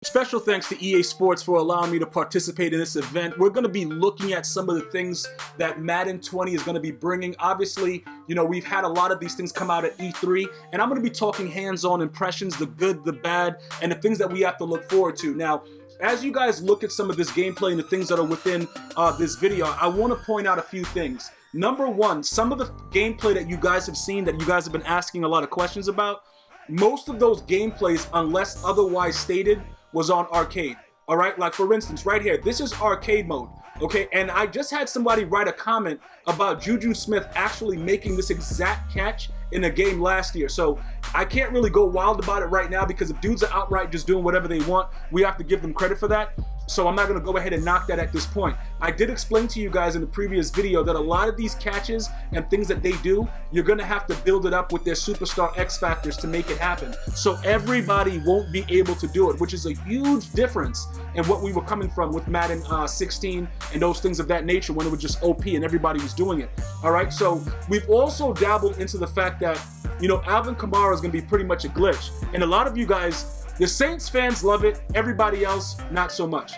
Special thanks to EA Sports for allowing me to participate in this event. We're going to be looking at some of the things that Madden 20 is going to be bringing. Obviously, you know, we've had a lot of these things come out at E3, and I'm going to be talking hands-on impressions, the good, the bad, and the things that we have to look forward to. Now, as you guys look at some of this gameplay and the things that are within this video, I want to point out a few things. Number one, some of the gameplay that you guys have seen, that you guys have been asking a lot of questions about, most of those gameplays, unless otherwise stated, was on arcade. All right, like for instance, right here, this is arcade mode. Okay, and I just had somebody write a comment about Juju Smith actually making this exact catch in a game last year. So I can't really go wild about it right now, because if dudes are outright just doing whatever they want, we have to give them credit for that. So I'm not going to go ahead and knock that at this point. I did explain to you guys in the previous video that a lot of these catches and things that they do, you're going to have to build it up with their superstar X factors to make it happen. So everybody won't be able to do it, which is a huge difference in what we were coming from with Madden 16 and those things of that nature, when it was just OP and everybody was doing it. All right, so we've also dabbled into the fact that, you know, Alvin Kamara is going to be pretty much a glitch. And a lot of you guys, the Saints fans love it, everybody else, not so much.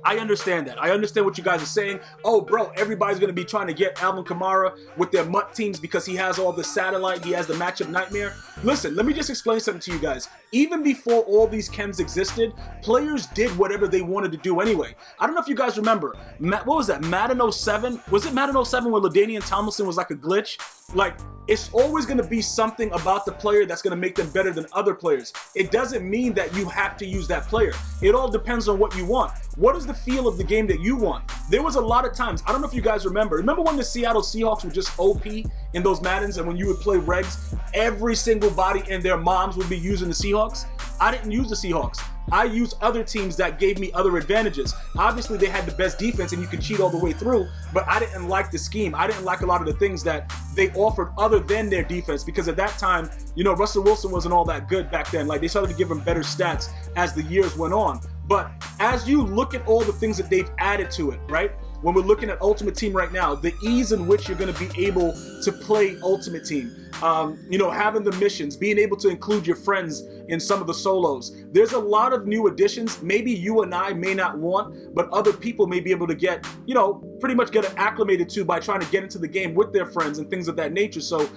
I understand that. I understand what you guys are saying. Oh, bro, everybody's going to be trying to get Alvin Kamara with their MUT teams because he has all the satellite, he has the matchup nightmare. Listen, let me just explain something to you guys. Even before all these chems existed, players did whatever they wanted to do anyway. I don't know if you guys remember, what was that, Madden 07? Was it Madden 07 where LaDainian Tomlinson was like a glitch? Like, it's always going to be something about the player that's going to make them better than other players. It doesn't mean that you have to use that player. It all depends on what you want. What is the feel of the game that you want? There was a lot of times, I don't know if you guys remember when the Seattle Seahawks were just OP in those Maddens, and when you would play regs, every single body and their moms would be using the Seahawks? I didn't use the Seahawks. I used other teams that gave me other advantages. Obviously, they had the best defense and you could cheat all the way through, but I didn't like the scheme. I didn't like a lot of the things that they offered other than their defense, because at that time, you know, Russell Wilson wasn't all that good back then. Like, they started to give him better stats as the years went on. But as you look at all the things that they've added to it, right? When we're looking at Ultimate Team right now, the ease in which you're going to be able to play Ultimate Team, you know, having the missions, being able to include your friends in some of the solos. There's a lot of new additions. Maybe you and I may not want, but other people may be able to get, you know, pretty much get acclimated to by trying to get into the game with their friends and things of that nature. So,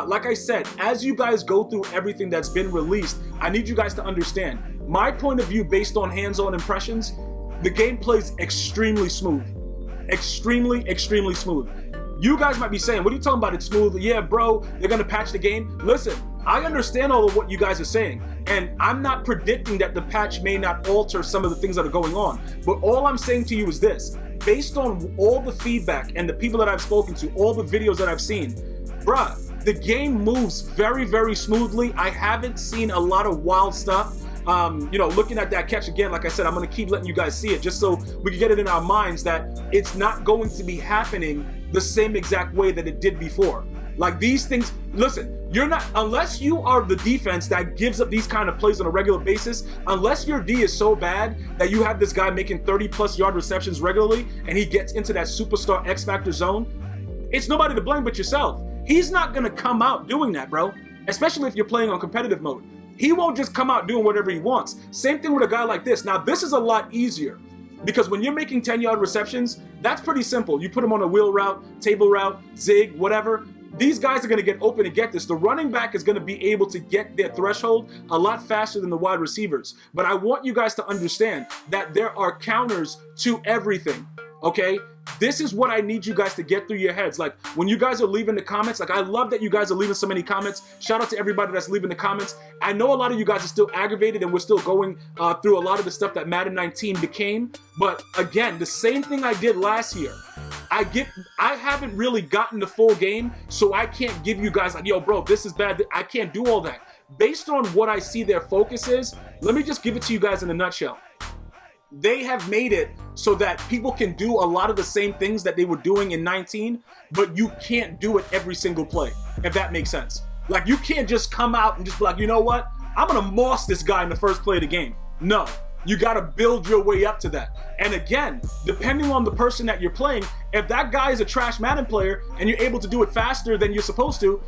like I said, as you guys go through everything that's been released, I need you guys to understand, my point of view based on hands-on impressions, the gameplay is extremely smooth. Extremely smooth. You guys might be saying, what are you talking about? It's smooth. Yeah, bro, they're going to patch the game. Listen, I understand all of what you guys are saying, and I'm not predicting that the patch may not alter some of the things that are going on. But all I'm saying to you is this. Based on all the feedback and the people that I've spoken to, all the videos that I've seen, bruh, the game moves very smoothly. I haven't seen a lot of wild stuff. You know, looking at that catch again, like I said, I'm going to keep letting you guys see it just so we can get it in our minds that it's not going to be happening the same exact way that it did before. Like, these things, listen, you're not, unless you are the defense that gives up these kind of plays on a regular basis, unless your D is so bad that you have this guy making 30+ yard receptions regularly and he gets into that superstar X factor zone, it's nobody to blame but yourself. He's not going to come out doing that, bro, especially if you're playing on competitive mode. He won't just come out doing whatever he wants. Same thing with a guy like this. Now, this is a lot easier, because when you're making 10-yard receptions, that's pretty simple. You put them on a wheel route, table route, zig, whatever. These guys are going to get open and get this. The running back is going to be able to get their threshold a lot faster than the wide receivers. But I want you guys to understand that there are counters to everything, okay? This is what I need you guys to get through your heads. Like, when you guys are leaving the comments, like, I love that you guys are leaving so many comments. Shout out to everybody that's leaving the comments. I know a lot of you guys are still aggravated and we're still going through a lot of the stuff that Madden 19 became. But again, the same thing I did last year. I haven't really gotten the full game, so I can't give you guys like, yo, bro, this is bad. I can't do all that. Based on what I see their focus is, let me just give it to you guys in a nutshell. They have made it so that people can do a lot of the same things that they were doing in 19, but you can't do it every single play, if that makes sense. Like, you can't just come out and just be like, you know what? I'm going to moss this guy in the first play of the game. No. You gotta build your way up to that. And again, depending on the person that you're playing, if that guy is a trash Madden player and you're able to do it faster than you're supposed to,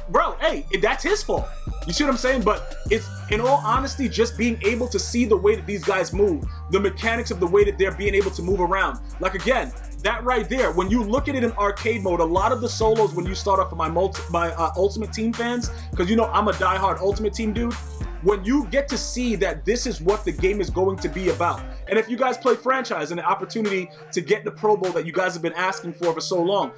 bro, hey, that's his fault. You see what I'm saying? But it's, in all honesty, just being able to see the way that these guys move, the mechanics of the way that they're being able to move around. Like again, that right there, when you look at it in arcade mode, a lot of the solos, when you start off with my Ultimate Team fans, because you know I'm a diehard Ultimate Team dude, when you get to see that this is what the game is going to be about. And if you guys play franchise and the opportunity to get the Pro Bowl that you guys have been asking for so long,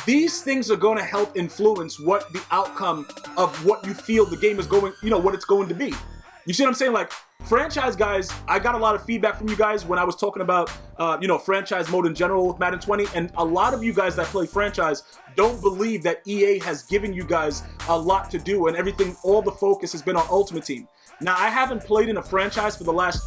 these things are going to help influence what the outcome of what you feel the game is going, you know, what it's going to be. You see what I'm saying? Like, franchise guys, I got a lot of feedback from you guys when I was talking about, you know, franchise mode in general with Madden 20, and a lot of you guys that play franchise don't believe that EA has given you guys a lot to do and everything, all the focus has been on Ultimate Team. Now, I haven't played in a franchise for the last,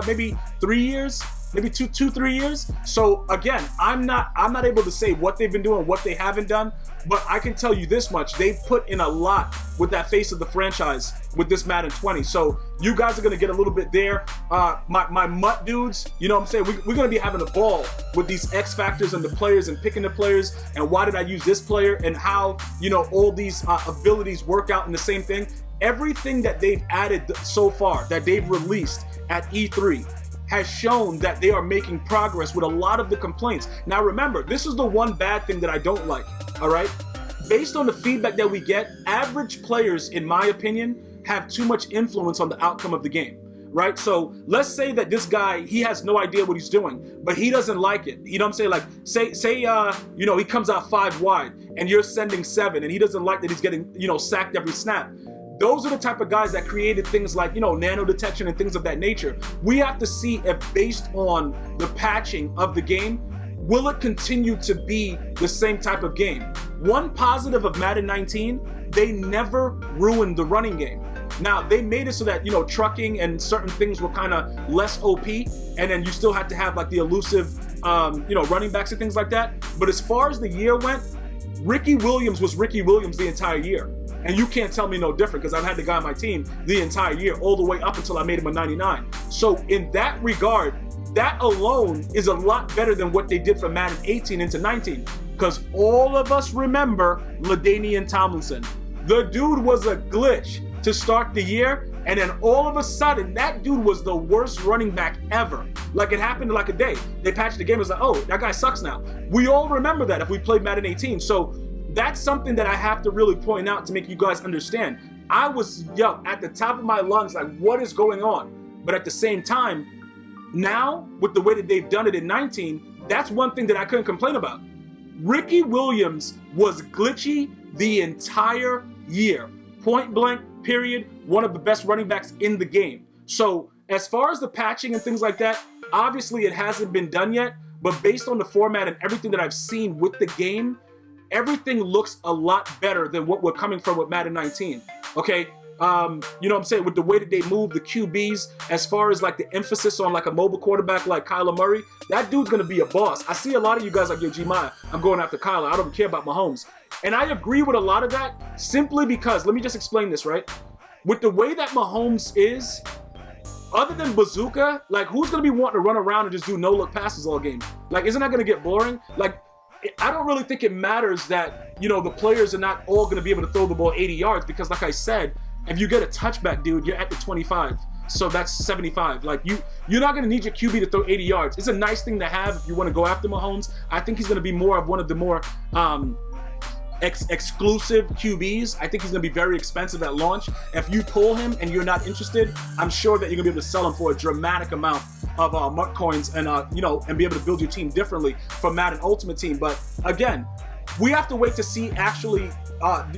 maybe 3 years, maybe 3 years. So again, I'm not able to say what they've been doing, what they haven't done, but I can tell you this much: they've put in a lot with that face of the franchise with this Madden 20. So you guys are gonna get a little bit there. My mutt dudes, you know what I'm saying? We're gonna be having a ball with these X factors and the players and picking the players and why did I use this player and how, you know, all these abilities work out in the same thing. Everything that they've added so far, that they've released at E3, has shown that they are making progress with a lot of the complaints. Now remember, this is the one bad thing that I don't like, all right? Based on the feedback that we get, average players, in my opinion, have too much influence on the outcome of the game, right? So let's say that this guy, he has no idea what he's doing, but he doesn't like it. You know what I'm saying? Like, say you know, he comes out 5 wide and you're sending 7 and he doesn't like that he's getting, you know, sacked every snap. Those are the type of guys that created things like, you know, nano detection and things of that nature. We have to see if, based on the patching of the game, will it continue to be the same type of game? One positive of Madden 19, they never ruined the running game. Now, they made it so that, you know, trucking and certain things were kind of less OP, and then you still had to have like the elusive, you know, running backs and things like that. But as far as the year went, Ricky Williams was Ricky Williams the entire year. And you can't tell me no different, because I've had the guy on my team the entire year, all the way up until I made him a 99. So in that regard, that alone is a lot better than what they did from Madden 18 into 19. Because all of us remember LaDainian Tomlinson. The dude was a glitch to start the year, and then all of a sudden, that dude was the worst running back ever. Like, it happened in like a day. They patched the game, it was like, oh, that guy sucks now. We all remember that if we played Madden 18. So that's something that I have to really point out to make you guys understand. I was at the top of my lungs, like, what is going on? But at the same time, now, with the way that they've done it in 19, that's one thing that I couldn't complain about. Ricky Williams was glitchy the entire year. Point blank, period, one of the best running backs in the game. So as far as the patching and things like that, obviously it hasn't been done yet, but based on the format and everything that I've seen with the game, everything looks a lot better than what we're coming from with Madden 19, okay? You know what I'm saying? With the way that they move the QBs, as far as like the emphasis on like a mobile quarterback like Kyler Murray, that dude's gonna be a boss. I see a lot of you guys like, yo, Gmia, I'm going after Kyler. I don't care about Mahomes. And I agree with a lot of that, simply because, let me just explain this, right? With the way that Mahomes is, other than Bazooka, like, who's gonna be wanting to run around and just do no-look passes all game? Like, isn't that gonna get boring? Like, I don't really think it matters that, you know, the players are not all going to be able to throw the ball 80 yards because, like I said, if you get a touchback, dude, you're at the 25. So that's 75. Like, you're not going to need your QB to throw 80 yards. It's a nice thing to have if you want to go after Mahomes. I think he's going to be more of one of the more exclusive QBs. I think he's going to be very expensive at launch. If you pull him and you're not interested, I'm sure that you're going to be able to sell him for a dramatic amount of MUT coins and you know, and be able to build your team differently from Madden Ultimate Team. But again, we have to wait to see actually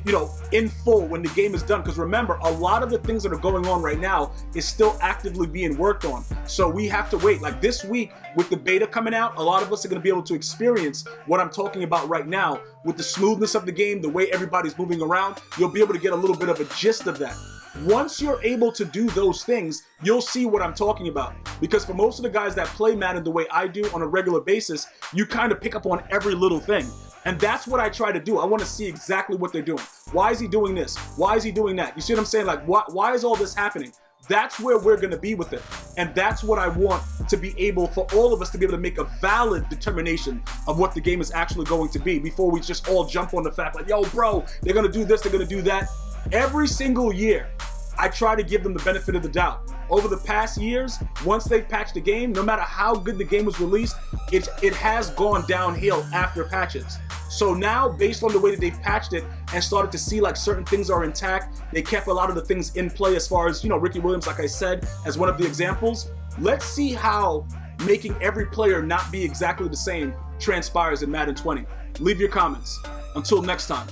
you know, in full when the game is done, because remember, a lot of the things that are going on right now is still actively being worked on. So we have to wait. Like this week with the beta coming out, a lot of us are going to be able to experience what I'm talking about right now with the smoothness of the game, the way everybody's moving around. You'll be able to get a little bit of a gist of that. Once you're able to do those things, you'll see what I'm talking about. Because for most of the guys that play Madden the way I do on a regular basis, you kind of pick up on every little thing. And that's what I try to do. I want to see exactly what they're doing. Why is he doing this? Why is he doing that? You see what I'm saying? Like, why is all this happening? That's where we're going to be with it. And that's what I want to be able, for all of us to be able to make a valid determination of what the game is actually going to be before we just all jump on the fact like, yo, bro, they're going to do this, they're going to do that. Every single year, I try to give them the benefit of the doubt. Over the past years, once they've patched the game, no matter how good the game was released, it has gone downhill after patches. So now, based on the way that they've patched it and started to see like certain things are intact, they kept a lot of the things in play as far as, you know, Ricky Williams, like I said, as one of the examples. Let's see how making every player not be exactly the same transpires in Madden 20. Leave your comments. Until next time,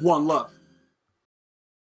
one love.